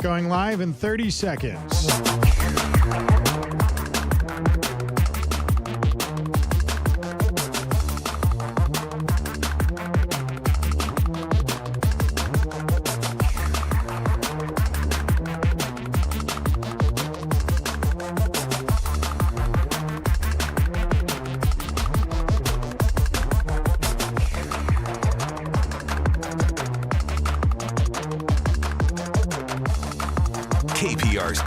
Going live in 30 seconds. KPR's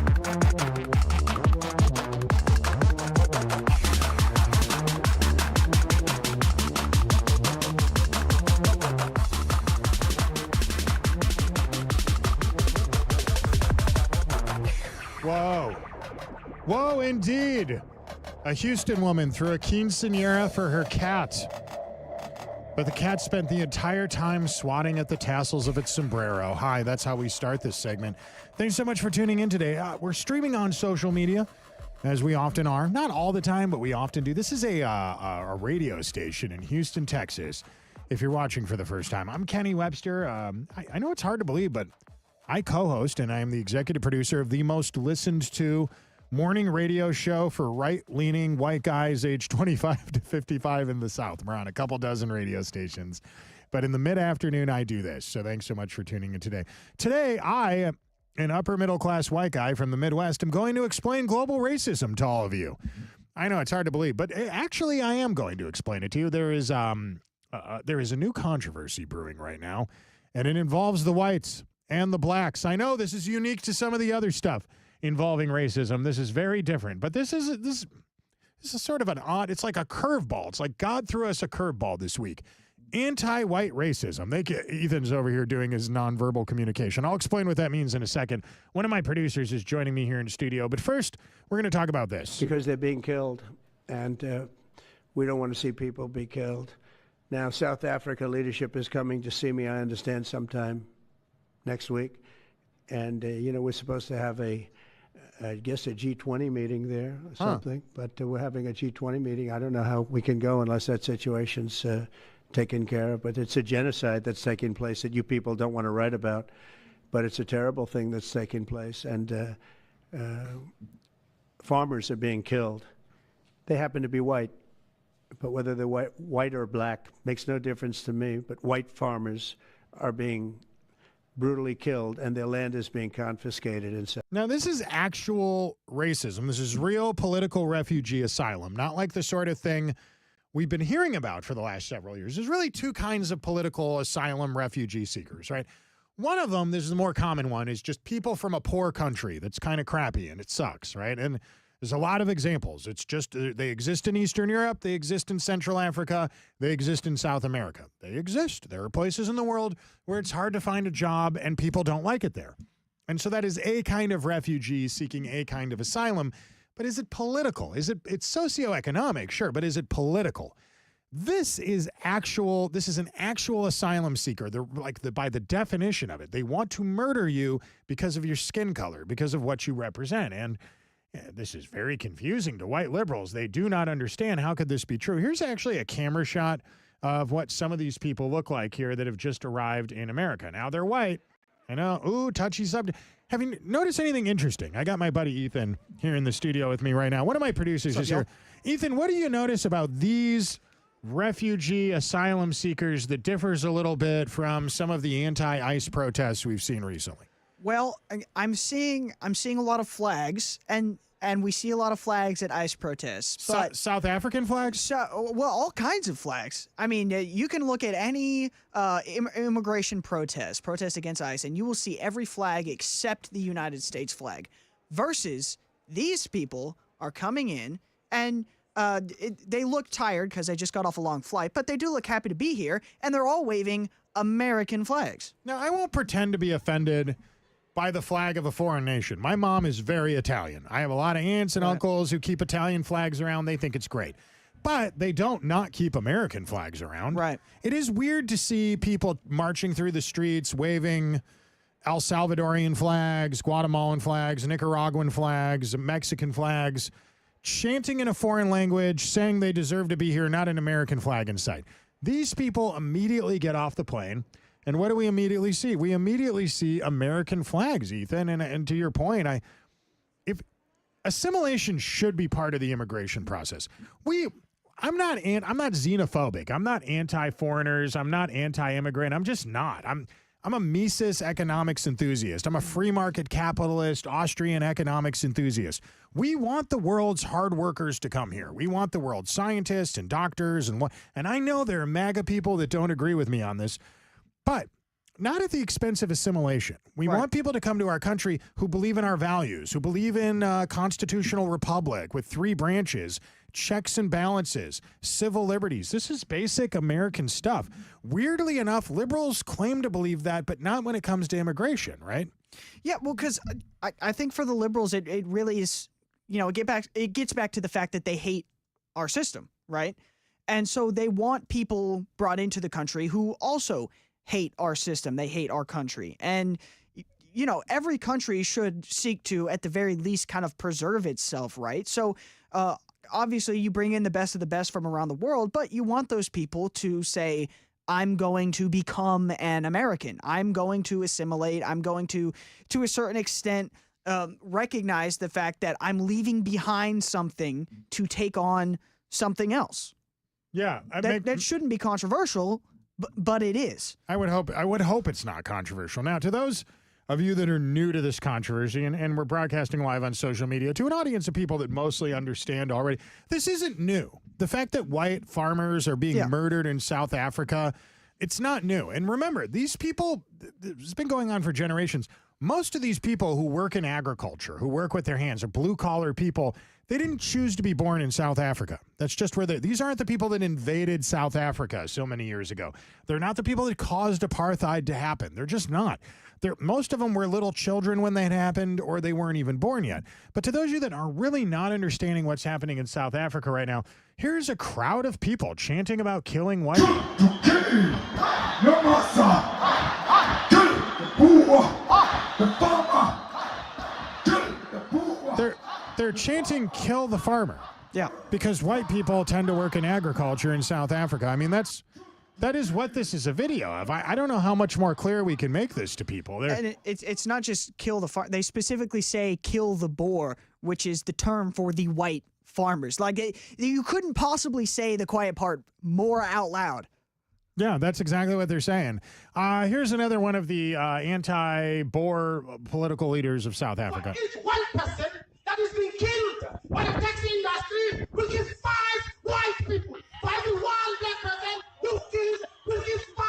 Whoa. Whoa, indeed. A Houston woman threw a quinceañera for her cat. But the cat spent the entire time swatting at the tassels of its sombrero. Hi, that's how we start this segment. Thanks so much for tuning in today. We're streaming on social media, as we often are. Not all the time, but we often do. This is a radio station in Houston, Texas, if you're watching for the first time. I'm Kenny Webster. I know it's hard to believe, but I co-host, and I am the executive producer of the most listened to morning radio show for right-leaning white guys aged 25 to 55 in the South. We're on a couple dozen radio stations. But in the mid-afternoon, I do this. So thanks so much for tuning in today. Today, I, an upper-middle-class white guy from the Midwest, am going to explain global racism to all of you. I know it's hard to believe, but actually I am going to explain it to you. There is a new controversy brewing right now, and it involves the whites and the blacks. I know this is unique to some of the other stuff involving racism. This is very different, but this is sort of an odd, it's like a curveball. It's like God threw us a curveball this week. Anti-white racism. Ethan's over here doing his nonverbal communication. I'll explain what that means in a second. One of my producers is joining me here in the studio, but first, we're going to talk about this. Because they're being killed, and we don't want to see people be killed. Now, South Africa leadership is coming to see me, I understand, sometime next week. And, we're supposed to have I guess a G20 meeting there or something, but we're having a G20 meeting. I don't know how we can go unless that situation's taken care of, but it's a genocide that's taking place that you people don't want to write about, but it's a terrible thing that's taking place, and farmers are being killed. They happen to be white, but whether they're white or black makes no difference to me, but white farmers are being brutally killed, and their land is being confiscated. And now, this is actual racism. This is real political refugee asylum, not like the sort of thing we've been hearing about for the last several years. There's really two kinds of political asylum refugee seekers, right? One of them, this is the more common one, is just people from a poor country that's kind of crappy and it sucks, right? And there's a lot of examples. It's just they exist in Eastern Europe, they exist in Central Africa, they exist in South America. They exist. There are places in the world where it's hard to find a job and people don't like it there. And so that is a kind of refugee seeking a kind of asylum. But is it political? It's socioeconomic, sure, but is it political? This is an actual asylum seeker. They're by the definition of it, they want to murder you because of your skin color, because of what you represent. And this is very confusing to white liberals. They do not understand how could this be true. Here's actually a camera shot of what some of these people look like here that have just arrived in America. Now, they're white. I know. Ooh, touchy subject. Have you noticed anything interesting? I got my buddy Ethan here in the studio with me right now. One of my producers is here. Ethan, what do you notice about these refugee asylum seekers that differs a little bit from some of the anti-ICE protests we've seen recently? Well, I'm seeing a lot of flags, and and we see a lot of flags at ICE protests. But South African flags? well, all kinds of flags. I mean, you can look at any immigration protest against ICE, and you will see every flag except the United States flag. Versus these people are coming in, and they look tired because they just got off a long flight, but they do look happy to be here, and they're all waving American flags. Now, I won't pretend to be offended by the flag of a foreign nation. My mom is very Italian. I have a lot of aunts and uncles who keep Italian flags around. They think it's great. But they don't not keep American flags around. Right. It is weird to see people marching through the streets waving El Salvadorian flags, Guatemalan flags, Nicaraguan flags, Mexican flags, chanting in a foreign language, saying they deserve to be here, not an American flag in sight. These people immediately get off the plane. And what do we immediately see? We immediately see American flags, Ethan. And to your point, if assimilation should be part of the immigration process. I'm not xenophobic. I'm not anti-foreigners. I'm not anti-immigrant. I'm just not. I'm a Mises economics enthusiast. I'm a free market capitalist, Austrian economics enthusiast. We want the world's hard workers to come here. We want the world's scientists and doctors and I know there are MAGA people that don't agree with me on this. But not at the expense of assimilation. We want people to come to our country who believe in our values, who believe in a constitutional republic with 3 branches, checks and balances, civil liberties. This is basic American stuff. Weirdly enough, liberals claim to believe that, but not when it comes to immigration, right? Yeah, well, because I think for the liberals, it really is, it gets back to the fact that they hate our system, right? And so they want people brought into the country who also hate our system. They hate our country. And, every country should seek to, at the very least, kind of preserve itself, right? So, obviously, you bring in the best of the best from around the world, but you want those people to say, I'm going to become an American. I'm going to assimilate. I'm going to a certain extent, recognize the fact that I'm leaving behind something to take on something else. Yeah. That shouldn't be controversial, but it is. I would hope it's not controversial. Now, to those of you that are new to this controversy, and we're broadcasting live on social media to an audience of people that mostly understand already, this isn't new. The fact that white farmers are being murdered in South Africa, it's not new. And remember, these people, it's been going on for generations. Most of these people who work in agriculture, who work with their hands, are blue-collar people. They didn't choose to be born in South Africa. That's just where these aren't the people that invaded South Africa so many years ago. They're not the people that caused apartheid to happen. They're just not. Most of them were little children when that happened, or they weren't even born yet. But to those of you that are really not understanding what's happening in South Africa right now, here's a crowd of people chanting about killing white people. They're chanting "kill the farmer." Yeah. Because white people tend to work in agriculture in South Africa. I mean, that is what this is a video of. I don't know how much more clear we can make this to people. And it's not just kill the farm. They specifically say kill the Boer, which is the term for the white farmers. Like, you couldn't possibly say the quiet part more out loud. Yeah, that's exactly what they're saying. Here's another one of the anti-Boer political leaders of South Africa. For each white person that is being killed by the taxi industry, will give 5 white people. For every 1 black person you kill, will give 5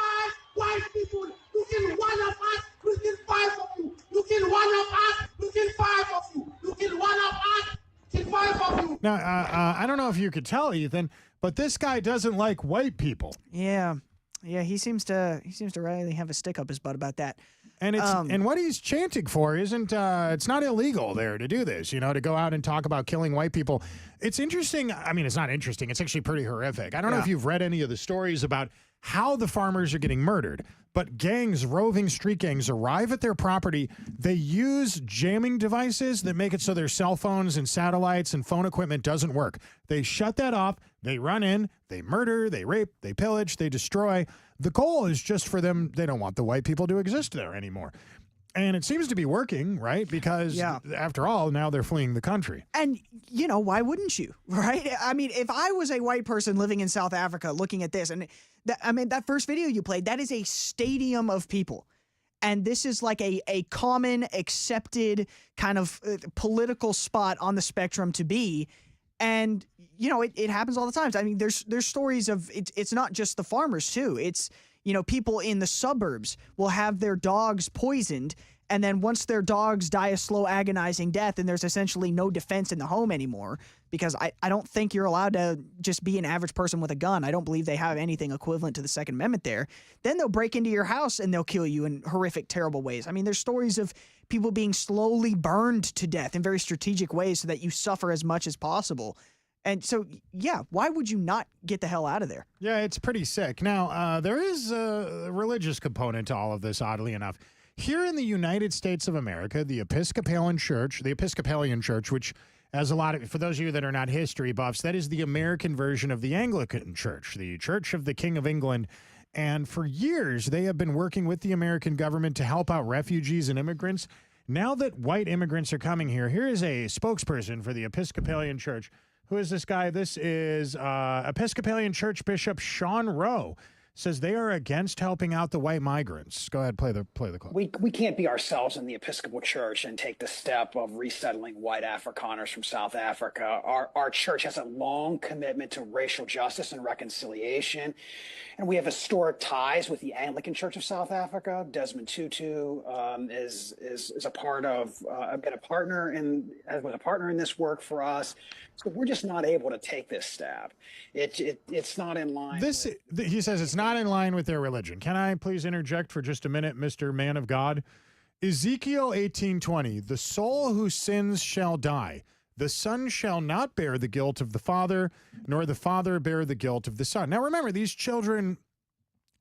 white people. You kill 1 of us, we'll kill 5 of you. You kill 1 of us, we'll kill 5 of you. You kill 1 of us, kill 5 of you. Now, I don't know if you could tell, Ethan, but this guy doesn't like white people. Yeah. Yeah, he seems to really have a stick up his butt about that. And and what he's chanting for isn't it's not illegal there to do this, to go out and talk about killing white people. It's interesting. I mean, it's not interesting. It's actually pretty horrific. I don't know if you've read any of the stories about how the farmers are getting murdered, but roving street gangs arrive at their property. They use jamming devices that make it so their cell phones and satellites and phone equipment doesn't work. They shut that off. They run in, they murder, they rape, they pillage, they destroy. The goal is just for them. They don't want the white people to exist there anymore. And it seems to be working, right? Because after all, now they're fleeing the country. And, why wouldn't you, right? I mean, if I was a white person living in South Africa looking at this, and that first video you played, that is a stadium of people. And this is like a common accepted kind of political spot on the spectrum to be. And, you know, it happens all the time. I mean, there's stories of it's not just the farmers, too. It's, you know, people in the suburbs will have their dogs poisoned. And then once their dogs die a slow, agonizing death, and there's essentially no defense in the home anymore, because I don't think you're allowed to just be an average person with a gun. I don't believe they have anything equivalent to the Second Amendment there. Then they'll break into your house and they'll kill you in horrific, terrible ways. I mean, there's stories of people being slowly burned to death in very strategic ways so that you suffer as much as possible. And so, yeah, why would you not get the hell out of there? Yeah, it's pretty sick. Now, there is a religious component to all of this, oddly enough. Here in the United States of America, the Episcopalian Church, which, as a lot of, for those of you that are not history buffs, that is the American version of the Anglican Church, the Church of the King of England. And for years, they have been working with the American government to help out refugees and immigrants. Now that white immigrants are coming here, here is a spokesperson for the Episcopalian Church. Who is this guy? This is Episcopalian Church Bishop Sean Rowe. Says they are against helping out the white migrants. Go ahead, play the clip. We can't be ourselves in the Episcopal Church and take the step of resettling white Afrikaners from South Africa. Our church has a long commitment to racial justice and reconciliation, and we have historic ties with the Anglican Church of South Africa. Desmond Tutu is a part of been a partner in this work for us. So we're just not able to take this step. It's not in line. He says it's not in line with their religion. Can I please interject for just a minute, Mr. Man of God? Ezekiel 18:20, the soul who sins shall die. The son shall not bear the guilt of the father, nor the father bear the guilt of the son. Now remember, these are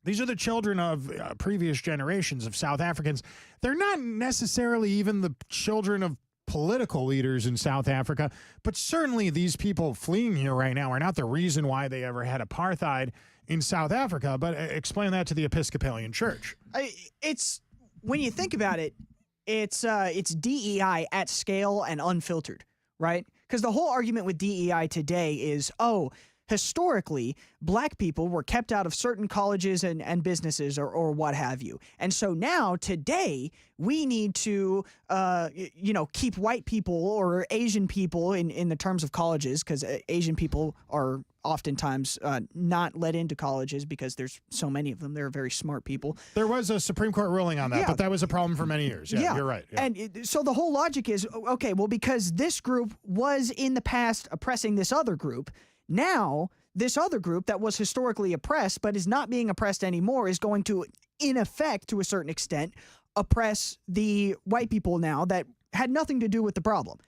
the children of previous generations of South Africans. They're not necessarily even the children of political leaders in South Africa, but certainly these people fleeing here right now are not the reason why they ever had apartheid in South Africa. But explain that to the Episcopalian Church. It's, when you think about it, it's DEI at scale and unfiltered, right? Because the whole argument with DEI today is, historically, black people were kept out of certain colleges and businesses or what have you. And so now, today, we need to, keep white people or Asian people in the terms of colleges, because Asian people are oftentimes not let into colleges because there's so many of them. They're very smart people. There was a Supreme Court ruling on that, but that was a problem for many years. Yeah, you're right. Yeah. And so the whole logic is, okay, well, because this group was in the past oppressing this other group, now, this other group that was historically oppressed but is not being oppressed anymore is going to, in effect, to a certain extent, oppress the white people now that had nothing to do with the problem.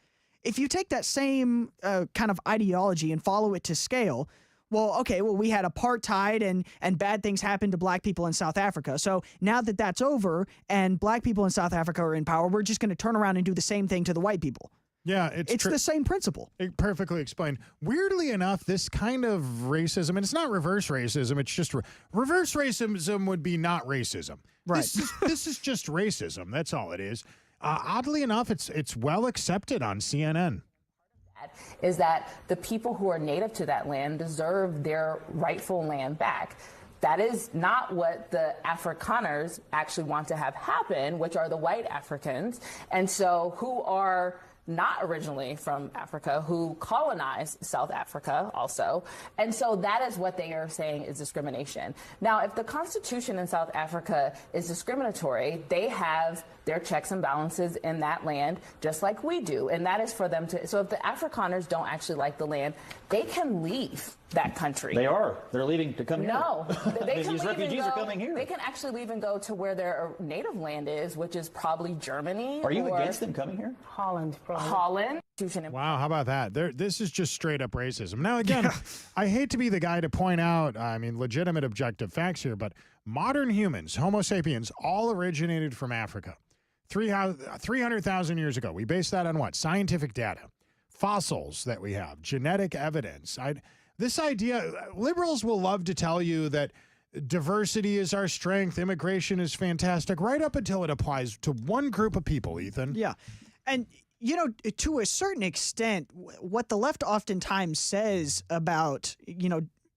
If you take that same kind of ideology and follow it to scale, we had apartheid and bad things happened to black people in South Africa. So now that that's over and black people in South Africa are in power, we're just going to turn around and do the same thing to the white people. Yeah, it's the same principle. It perfectly explained. Weirdly enough, this kind of racism, and it's not reverse racism, it's just reverse racism would be not racism. Right. This is just racism. That's all it is. Oddly enough, it's well accepted on CNN. Is that the people who are native to that land deserve their rightful land back. That is not what the Afrikaners actually want to have happen, which are the white Africans, and so who are not originally from Africa, who colonized South Africa also. And so that is what they are saying is discrimination. Now, if the Constitution in South Africa is discriminatory, they have their checks and balances in that land, just like we do. And that is for them to, so if the Afrikaners don't actually like the land, they can leave that country. They are. They're leaving to come here. No. They can These refugees are coming here. They can actually leave and go to where their native land is, which is probably Germany. Are you against them coming here? Holland. Holland. Wow, how about that? This is just straight up racism. Now, again, I hate to be the guy to point out, legitimate objective facts here, but modern humans, Homo sapiens, all originated from Africa. 300,000 years ago. We base that on what? Scientific data, fossils that we have, genetic evidence. This idea, liberals will love to tell you that diversity is our strength, immigration is fantastic, right up until it applies to one group of people, Ethan. Yeah. And, to a certain extent, what the left oftentimes says about,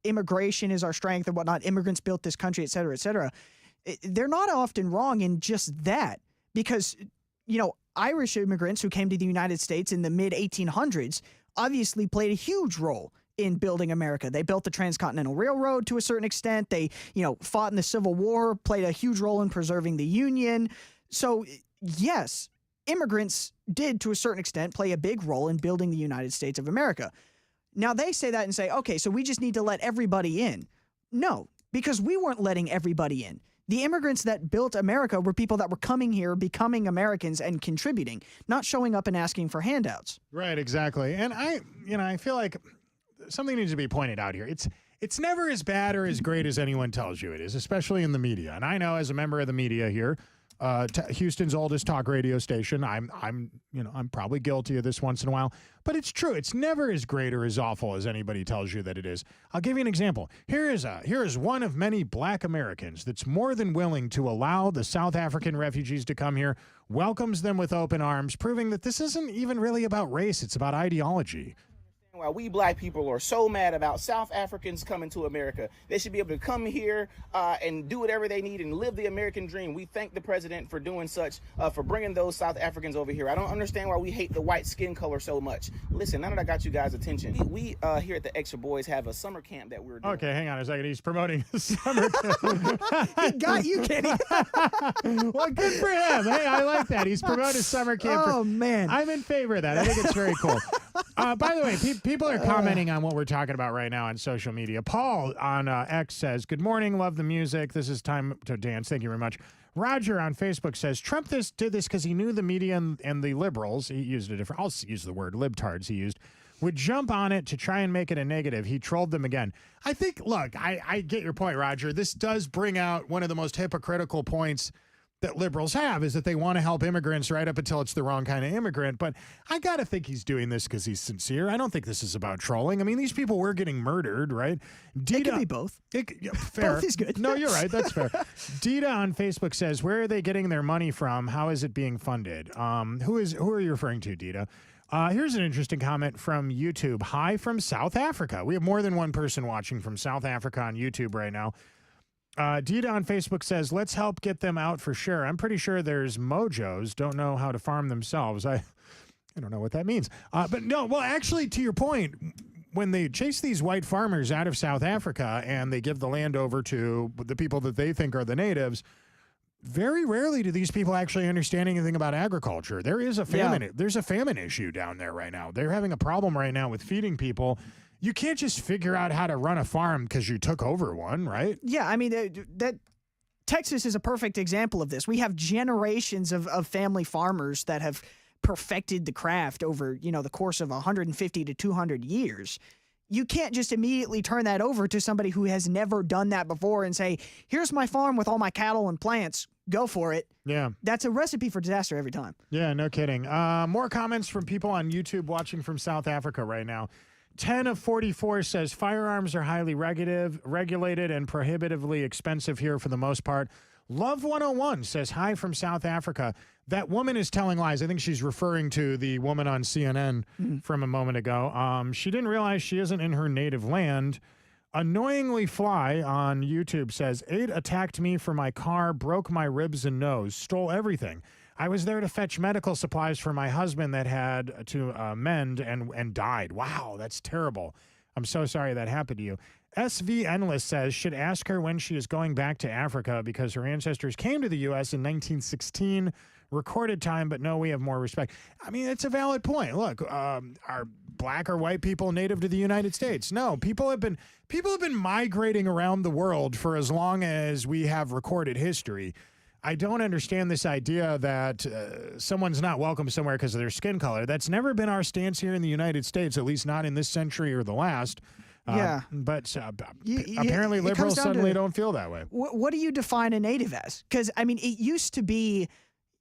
immigration is our strength and whatnot, immigrants built this country, et cetera, they're not often wrong in just that, because, Irish immigrants who came to the United States in the mid 1800s obviously played a huge role in building America. They built the Transcontinental Railroad to a certain extent. They, fought in the Civil War, played a huge role in preserving the Union. So, yes, immigrants did, to a certain extent, play a big role in building the United States of America. Now, they say that and say, okay, so we just need to let everybody in. No, because we weren't letting everybody in. The immigrants that built America were people that were coming here, becoming Americans and contributing, not showing up and asking for handouts. Right, exactly. And I feel like something needs to be pointed out here. It's never as bad or as great as anyone tells you it is, especially in the media. And I know, as a member of the media here, Houston's oldest talk radio station, I'm probably guilty of this once in a while, but it's true. It's never as great or as awful as anybody tells you that it is. I'll give you an example. Here is one of many black Americans that's more than willing to allow the South African refugees to come here, welcomes them with open arms, proving that this isn't even really about race. It's about ideology. Why we black people are so mad about South Africans coming to America. They should be able to come here and do whatever they need and live the American dream. We thank the president for doing such, for bringing those South Africans over here. I don't understand why we hate the white skin color so much. Listen, now that I got you guys' attention, we here at the Extra Boys have a summer camp that we're doing. Okay, hang on a second. He's promoting a summer camp. He got you, Kenny. Well, good for him. Hey, I like that. He's promoting a summer camp. Oh, man. I'm in favor of that. I think it's very cool. By the way, people are commenting on what we're talking about right now on social media. Paul on X says, "Good morning, love the music. This is time to dance." Thank you very much. Roger on Facebook says, "Trump did this because he knew the media and the liberals," he used a different, I'll use the word libtards he used, "would jump on it to try and make it a negative. He trolled them again." I think, look, I get your point, Roger. This does bring out one of the most hypocritical points that liberals have, is that they want to help immigrants right up until it's the wrong kind of immigrant. But I got to think he's doing this because he's sincere. I don't think this is about trolling. I mean, these people were getting murdered, right? It could be both. Fair. Both is good. No, you're right. That's fair. Dita on Facebook says, "Where are they getting their money from? How is it being funded?" Who are you referring to, Dita? Here's an interesting comment from YouTube. "Hi from South Africa." We have more than one person watching from South Africa on YouTube right now. Dita on Facebook says, "Let's help get them out for sure. I'm pretty sure there's mojos, don't know how to farm themselves." I don't know what that means. But no, well, actually, to your point, when they chase these white farmers out of South Africa and they give the land over to the people that they think are the natives, very rarely do these people actually understand anything about agriculture. There is a famine. Yeah. There's a famine issue down there right now. They're having a problem right now with feeding people. You can't just figure out how to run a farm because you took over one, right? Yeah, I mean, that Texas is a perfect example of this. We have generations of family farmers that have perfected the craft over, the course of 150 to 200 years. You can't just immediately turn that over to somebody who has never done that before and say, "Here's my farm with all my cattle and plants. Go for it." Yeah. That's a recipe for disaster every time. Yeah, no kidding. More comments from people on YouTube watching from South Africa right now. 10 of 44 says, "Firearms are highly regulated and prohibitively expensive here for the most part." Love 101 says, "Hi from South Africa." That woman is telling lies. I think she's referring to the woman on CNN from a moment ago. She didn't realize she isn't in her native land. Annoyingly Fly on YouTube says, "Aid attacked me for my car, broke my ribs and nose, stole everything. I was there to fetch medical supplies for my husband that had to mend and died." Wow, that's terrible. I'm so sorry that happened to you. SV Endless says, "Should ask her when she is going back to Africa because her ancestors came to the U.S. in 1916. Recorded time, but no, we have more respect." I mean, it's a valid point. Look, are black or white people native to the United States? No, people have been migrating around the world for as long as we have recorded history. I don't understand this idea that someone's not welcome somewhere because of their skin color. That's never been our stance here in the United States, at least not in this century or the last. But apparently liberals suddenly don't feel that way. What do you define a native as? Because, I mean, it used to be,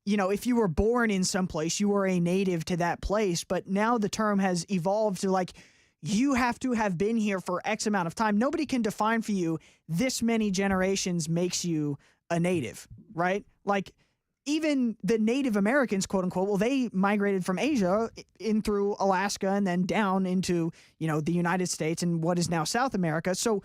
if you were born in some place, you were a native to that place. But now the term has evolved to, like, you have to have been here for X amount of time. Nobody can define for you this many generations makes you a native, right? Like, even the Native Americans, quote unquote, well, they migrated from Asia in through Alaska and then down into, the United States and what is now South America. So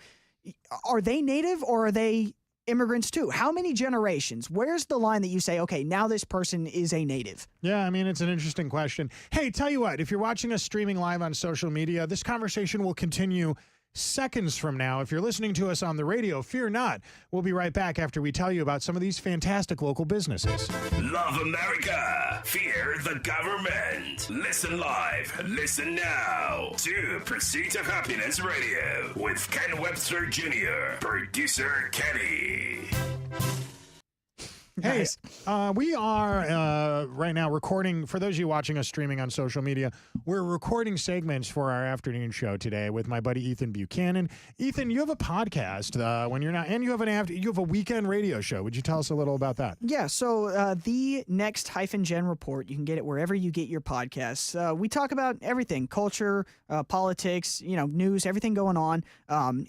are they native or are they immigrants too. How many generations? Where's the line that you say, okay, now this person is a native? Yeah, I mean, it's an interesting question. Hey, tell you what, if you're watching us streaming live on social media, this conversation will continue seconds from now. If you're listening to us on the radio, fear not. We'll be right back after we tell you about some of these fantastic local businesses. Love America. Fear the government. Listen live. Listen now to Pursuit of Happiness Radio with Ken Webster Jr., producer Kenny. Hey, Nice. we are right now recording, for those of you watching us streaming on social media, we're recording segments for our afternoon show today with my buddy Ethan Buchanan. Ethan, you have a podcast when you're not, and you have a weekend radio show. Would you tell us a little about that? Yeah, so the Next-Gen Report, you can get it wherever you get your podcasts. We talk about everything, culture, politics, news, everything going on.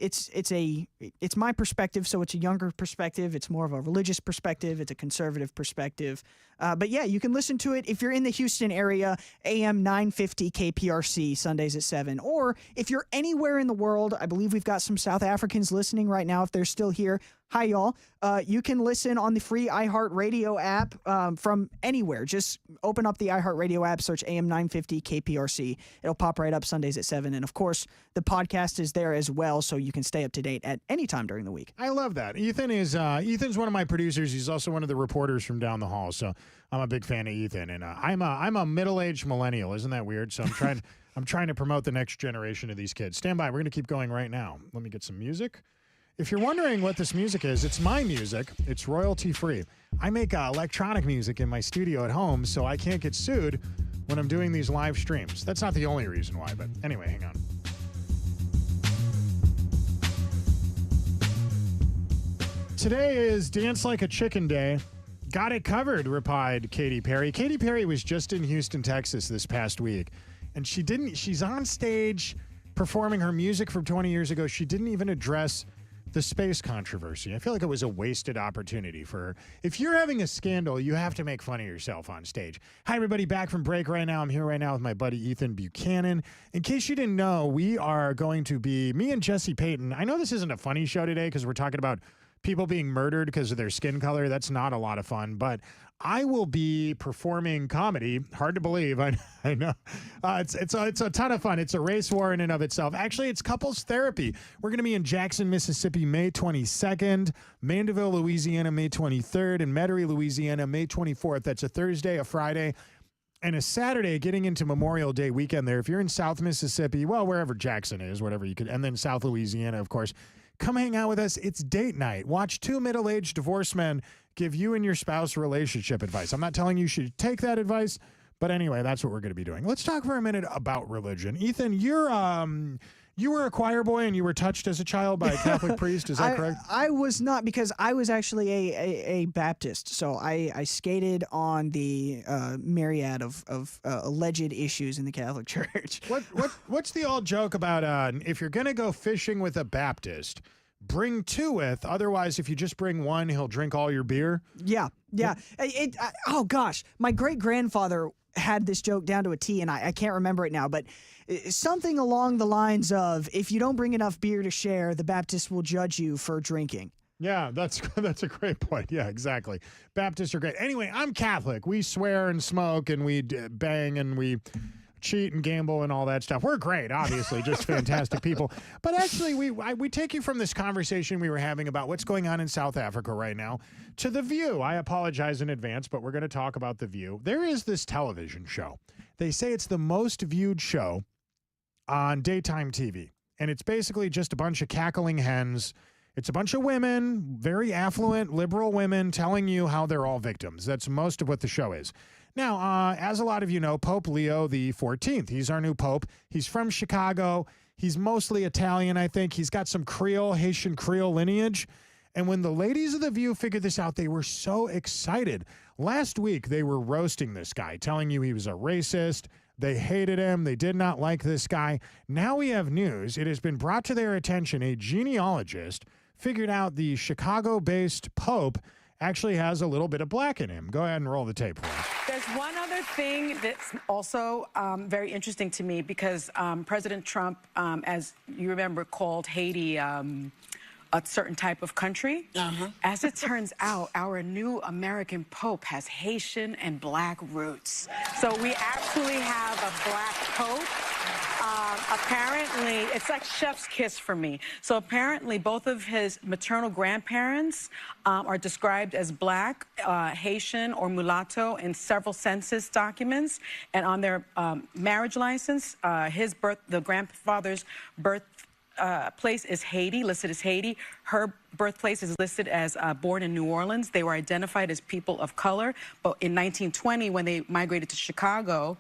It's my perspective, so it's a younger perspective. It's more of a religious perspective. It's a conservative perspective. But yeah, you can listen to it if you're in the Houston area, AM 950 KPRC, Sundays at 7. Or if you're anywhere in the world, I believe we've got some South Africans listening right now if they're still here. Hi, y'all. You can listen on the free iHeartRadio app from anywhere. Just open up the iHeartRadio app, search AM 950 KPRC. It'll pop right up Sundays at 7. And, of course, the podcast is there as well, so you can stay up to date at any time during the week. I love that. Ethan's one of my producers. He's also one of the reporters from down the hall, so I'm a big fan of Ethan. And I'm a middle-aged millennial. Isn't that weird? So I'm trying to promote the next generation of these kids. Stand by. We're going to keep going right now. Let me get some music. If you're wondering what this music is, it's my music. It's royalty-free. I make electronic music in my studio at home, so I can't get sued when I'm doing these live streams. That's not the only reason why, but anyway, hang on. Today is Dance Like a Chicken Day. Got it covered, replied Katy Perry. Katy Perry was just in Houston, Texas this past week, and she's on stage performing her music from 20 years ago. She didn't even address the space controversy. I feel like it was a wasted opportunity for her. If you're having a scandal, you have to make fun of yourself on stage. Hi, everybody. Back from break right now. I'm here right now with my buddy Ethan Buchanan. In case you didn't know, we are going to be, me and Jesse Payton. I know this isn't a funny show today because we're talking about people being murdered because of their skin color. That's not a lot of fun, but I will be performing comedy. Hard to believe. I know. It's a ton of fun. It's a race war in and of itself. Actually, it's couples therapy. We're going to be in Jackson, Mississippi, May 22nd, Mandeville, Louisiana, May 23rd, and Metairie, Louisiana, May 24th. That's a Thursday, a Friday, and a Saturday, getting into Memorial Day weekend there. If you're in South Mississippi, well, wherever Jackson is, whatever you could, and then South Louisiana, of course, come hang out with us. It's date night. Watch two middle-aged divorced men give you and your spouse relationship advice. I'm not telling you should take that advice, but anyway, that's what we're going to be doing. Let's talk for a minute about religion. Ethan, you were a choir boy and you were touched as a child by a Catholic priest. Is that correct? I was not, because I was actually a Baptist. So I skated on the myriad of alleged issues in the Catholic Church. What's the old joke about if you're going to go fishing with a Baptist, bring two with. Otherwise, if you just bring one, he'll drink all your beer. Yeah. Oh, gosh. My great-grandfather had this joke down to a T, and I can't remember it now, but something along the lines of, if you don't bring enough beer to share, the Baptist will judge you for drinking. Yeah, that's a great point. Yeah, exactly. Baptists are great. Anyway, I'm Catholic. We swear and smoke, and we bang, and we cheat and gamble and all that stuff. We're great, obviously, just fantastic people. But actually, we take you from this conversation we were having about what's going on in South Africa right now to The View. I apologize in advance, but we're going to talk about The View. There is this television show. They say it's the most viewed show on daytime TV, and it's basically just a bunch of cackling hens. It's a bunch of women, very affluent, liberal women, telling you how they're all victims. That's most of what the show is. Now, as a lot of you know, Pope Leo the 14th, he's our new pope. He's from Chicago. He's mostly Italian, I think. He's got some Haitian Creole lineage. And when the ladies of The View figured this out, they were so excited. Last week, they were roasting this guy, telling you he was a racist. They hated him. They did not like this guy. Now we have news. It has been brought to their attention. A genealogist figured out the Chicago-based pope actually has a little bit of black in him. Go ahead and roll the tape for us. There's one other thing that's also very interesting to me, because President Trump, as you remember, called Haiti a certain type of country. As it turns out, our new American Pope has Haitian and Black roots. So we actually have a Black Pope. Apparently, it's like chef's kiss for me. So apparently, both of his maternal grandparents are described as Black, Haitian, or mulatto in several census documents. And on their marriage license, the grandfather's birth place is Haiti, listed as Haiti. Her birthplace is listed as born in New Orleans. They were identified as people of color. But in 1920, when they migrated to Chicago,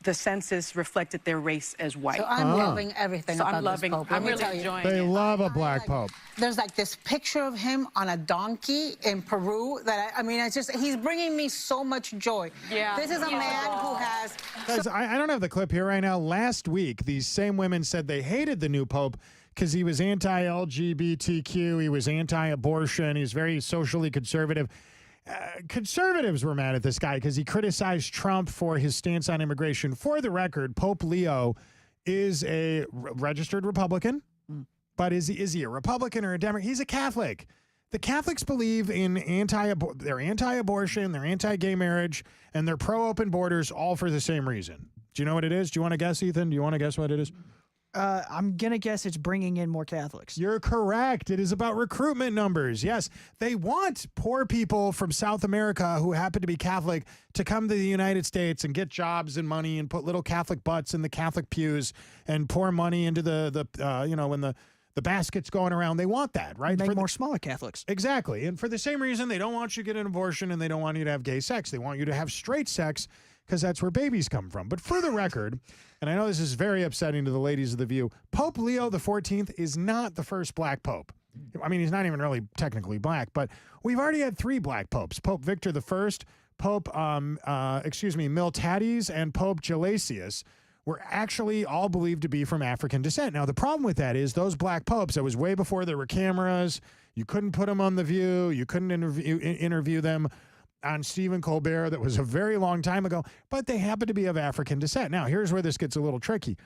the census reflected their race as white. So I'm loving everything So about I'm loving, this Pope. I'm Let me really tell you. enjoying They it. love a Black Pope. There's like this picture of him on a donkey in Peru that I mean, it's just, he's bringing me so much joy. Yeah. This is a man who has... Guys, I don't have the clip here right now. Last week, these same women said they hated the new Pope because he was anti-LGBTQ, he was anti-abortion, he's very socially conservative. Conservatives were mad at this guy because he criticized Trump for his stance on immigration. For the record, Pope Leo is a registered Republican, but is he a Republican or a Democrat? He's a Catholic. The Catholics believe in they're anti-abortion, they're anti-gay marriage, and they're pro-open borders, all for the same reason. Do you know what it is? Do you want to guess, Ethan? Do you want to guess what it is? I'm going to guess it's bringing in more Catholics. You're correct. It is about recruitment numbers. Yes, they want poor people from South America who happen to be Catholic to come to the United States and get jobs and money and put little Catholic butts in the Catholic pews and pour money into when the basket's going around. They want that, right? Make more smaller Catholics. Exactly. And for the same reason, they don't want you to get an abortion and they don't want you to have gay sex. They want you to have straight sex because that's where babies come from. But for the record, and I know this is very upsetting to the ladies of The View, Pope Leo XIV is not the first Black Pope. I mean, he's not even really technically Black, but we've already had 3 Black Popes. Pope Victor I, Pope, Miltiades, and Pope Gelasius were actually all believed to be from African descent. Now, the problem with that is those Black Popes, that was way before there were cameras. You couldn't put them on The View. You couldn't interview them on Stephen Colbert. That was a very long time ago, but they happen to be of African descent. Now, here's where this gets a little tricky.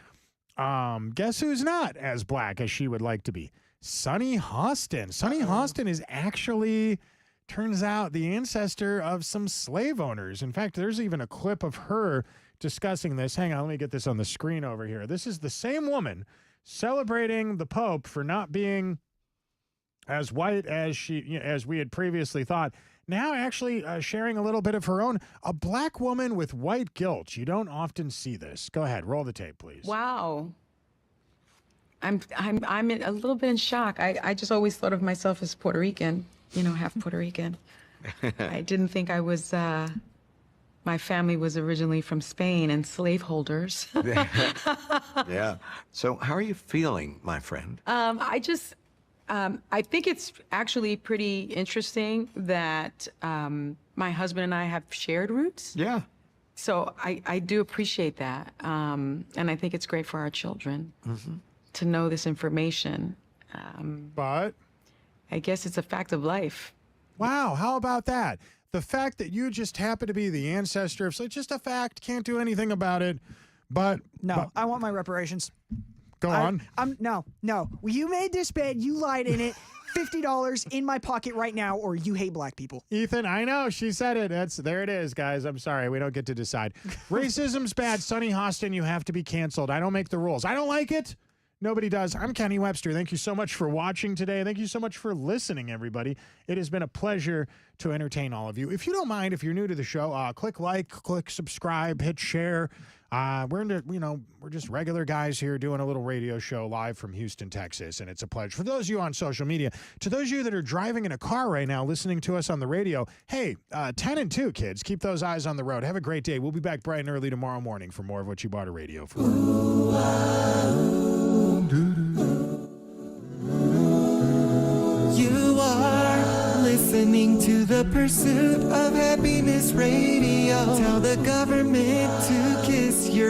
Guess who's not as Black as she would like to be? Sunny Hostin. Sunny Hostin is actually, turns out, the ancestor of some slave owners. In fact, there's even a clip of her discussing this. Hang on, let me get this on the screen over here. This is the same woman celebrating the Pope for not being as white as we had previously thought. Now actually sharing a little bit of her own, a Black woman with white guilt. You don't often see this. Go ahead, roll the tape, please. Wow. I'm a little bit in shock. I just always thought of myself as Puerto Rican, half Puerto Rican. I didn't think I was, my family was originally from Spain and slaveholders. Yeah. So how are you feeling, my friend? I think it's actually pretty interesting that my husband and I have shared roots. Yeah. So I do appreciate that. And I think it's great for our children to know this information. But I guess it's a fact of life. Wow, how about that? The fact that you just happen to be the ancestor of, so it's just a fact, can't do anything about it. But I want my reparations. Go on. No. You made this bed. You lied in it. $50 in my pocket right now, or you hate Black people. Ethan, I know. She said it. There it is, guys. I'm sorry. We don't get to decide. Racism's bad. Sunny Hostin, you have to be canceled. I don't make the rules. I don't like it. Nobody does. I'm Kenny Webster. Thank you so much for watching today. Thank you so much for listening, everybody. It has been a pleasure to entertain all of you. If you don't mind, if you're new to the show, click like, click subscribe, hit share. We're just regular guys here doing a little radio show live from Houston, Texas, and it's a pleasure. For those of you on social media, to those of you that are driving in a car right now listening to us on the radio, hey, 10 and 2, kids, keep those eyes on the road. Have a great day. We'll be back bright and early tomorrow morning for more of What You Bought a Radio For. You are listening to the Pursuit of Happiness Radio. Tell the government to kiss your